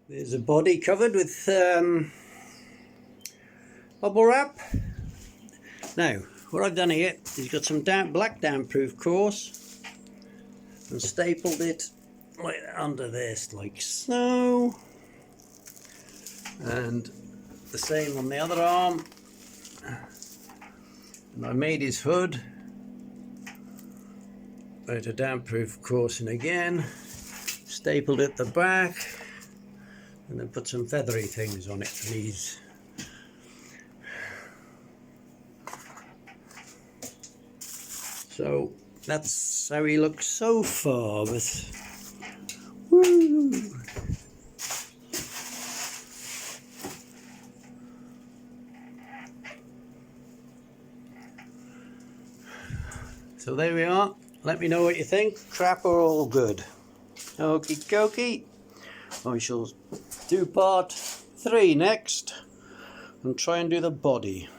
There's a body covered with bubble wrap. Now, what I've done here is got some black damp-proof course and stapled it right under this like so, and the same on the other arm. And I made his hood out of damp-proof coursing again, stapled it at the back, and then put some feathery things on it for these. So that's how he looks so far. Woo! So there we are. Let me know what you think. Crap or all good? Okie dokie. I shall do part 3 next and try and do the body.